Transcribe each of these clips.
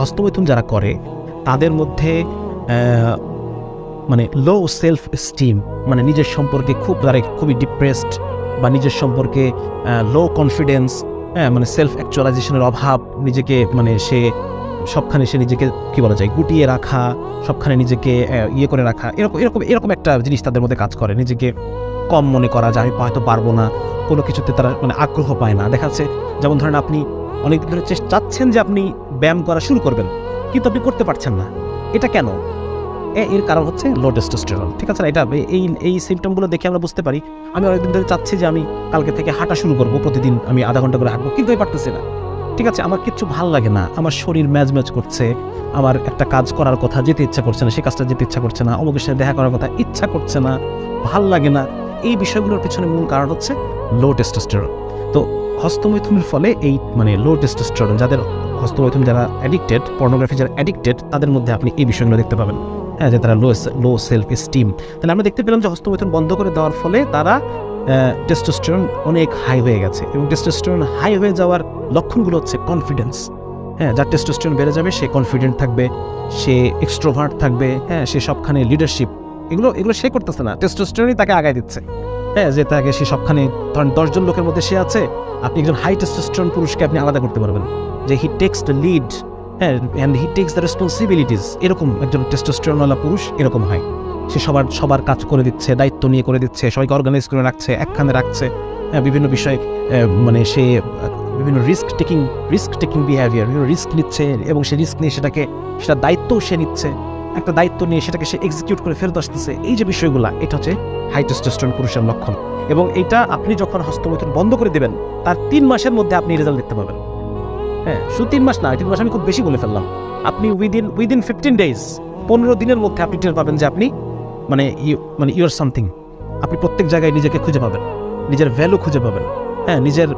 হস্তমৈথুন যারা করে তাদের মধ্যে মানে লো সেলফ এস্টিম, মানে নিজের সম্পর্কে খুবই ডিপ্রেসড, বা নিজের সম্পর্কে লো কনফিডেন্স, মানে সেলফ অ্যাকচুয়ালাইজেশনের অভাব, নিজেকে মানে সে নিজেকে কী বলা যায় গুটিয়ে রাখা, সবখানে নিজেকে ইয়ে করে রাখা, এরকম একটা জিনিস তাদের মধ্যে কাজ করে। নিজেকে কম মনে করা, যে আমি হয়তো পারবো না, কোনো কিছুতে তারা মানে আগ্রহ পায় না। দেখা যাচ্ছে যেমন ধরেন আপনি অনেক দিন ধরে চাচ্ছেন যে আপনি ব্যায়াম করা শুরু করবেন, কিন্তু আপনি করতে পারছেন না। এটা কেন? এর কারণ হচ্ছে লো টেস্টোস্টেরন। ঠিক আছে, এটা এই সিমটমগুলো দেখে আমরা বুঝতে পারি। আমি অনেকদিন ধরে চাচ্ছি যে আমি কালকে থেকে হাঁটা শুরু করবো, প্রতিদিন আমি আধা ঘন্টা করে হাঁটবো, কিন্তু আমি পারতেছি না। ঠিক আছে, আমার কিচ্ছু ভাল লাগে না, আমার শরীর ম্যাজ করছে, আমার একটা কাজ করার কথা যেতে ইচ্ছা করছে না, সে কাজটা যেতে ইচ্ছা করছে না, অমুকের সাথে দেখা করার কথা ইচ্ছা করছে না, ভাল লাগে না। এই বিষয়গুলোর পিছনে মূল কারণ হচ্ছে লো টেস্টোস্টেরন। তো হস্তমৈথুনের ফলে এই মানে লো টেস্টোস্টেরন, যাদের হস্তমৈথুন যারা অ্যাডিক্টেড, পর্নোগ্রাফি যারা অ্যাডিক্টেড, তাদের মধ্যে আপনি এই বিষয়গুলো দেখতে পাবেন। যে তারা লো সেলফ এস্টিম। তাহলে আমরা দেখতে পেলাম যে হস্তমৈথুন বন্ধ করে দেওয়ার ফলে তারা টেস্টোস্টেরন অনেক হাই হয়ে গেছে, এবং টেস্টোস্টেরন হাই হয়ে যাওয়ার লক্ষণগুলো হচ্ছে কনফিডেন্স। যার টেস্টোস্টেরন বেড়ে যাবে সে কনফিডেন্ট থাকবে, সে এক্সট্রোভার্ট থাকবে, সে সবখানে লিডারশিপ, এগুলো সে করতেছে না, টেস্টোস্টেরনই তাকে আগায় দিচ্ছে। যে তাকে সে সবখানে, ধরেন 10 জন লোকের মধ্যে সে আছে, আপনি একজন হাই টেস্টোস্টেরন পুরুষকে আপনি আলাদা করতে পারবেন, যে he takes the lead, and he takes the responsibilities. এরকম একজন টেস্টোস্টেরনওয়ালা পুরুষ এরকম হয়, সে সবার কাজ করে দিচ্ছে, দায়িত্ব নিয়ে করে দিচ্ছে, সবাইকে অর্গানাইজ করে রাখছে, একখানে রাখছে, বিভিন্ন বিষয়ে মানে সে বিভিন্ন রিস্ক টেকিং বিহেভিয়ার, রিস্ক নিচ্ছে, এবং সে রিস্ক নিয়ে সেটা দায়িত্বও সে নিচ্ছে, একটা দায়িত্ব নিয়ে সেটাকে সে এক্সিকিউট করে ফেরত আসতেছে। এই যে বিষয়গুলো, এটা হচ্ছে হাই টেস্টোস্টেরন পুরুষের লক্ষণ। এবং এটা আপনি যখন হস্তমৈথুন বন্ধ করে দেবেন, তার 3 মাসের মধ্যে আপনি রেজাল্ট দেখতে পাবেন। শুধু 3 মাস না, 3 মাস আমি খুব বেশি বলে ফেললাম। আপনি উইদিন 15 ডেজ, 15 দিনের মধ্যে আপনি টের পাবেন যে আপনি মানে ইউর সামথিং। আপনি প্রত্যেক জায়গায় নিজেকে খুঁজে পাবেন, নিজের ভ্যালু খুঁজে পাবেন,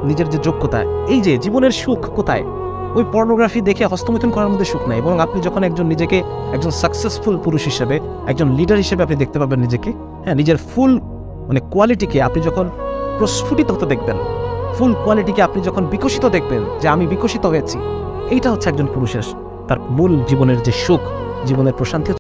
নিজের যে যোগ্যতা, এই যে জীবনের সুখ কোথায়? ওই পর্নোগ্রাফি দেখে হস্তমৈথুন করার মধ্যে সুখ নাই। বরং আপনি যখন নিজেকে একজন সাকসেসফুল পুরুষ হিসেবে, একজন লিডার হিসেবে আপনি দেখতে পাবেন নিজেকে, নিজের ফুল মানে কোয়ালিটিকে আপনি যখন প্রস্ফুটিত হতে দেখবেন, ফুল কোয়ালিটিকে আপনি যখন বিকশিত দেখবেন, যে আমি বিকশিত হয়েছি, এইটা হচ্ছে একজন পুরুষের তার মূল জীবনের যে সুখ, জীবনের প্রশান্তি।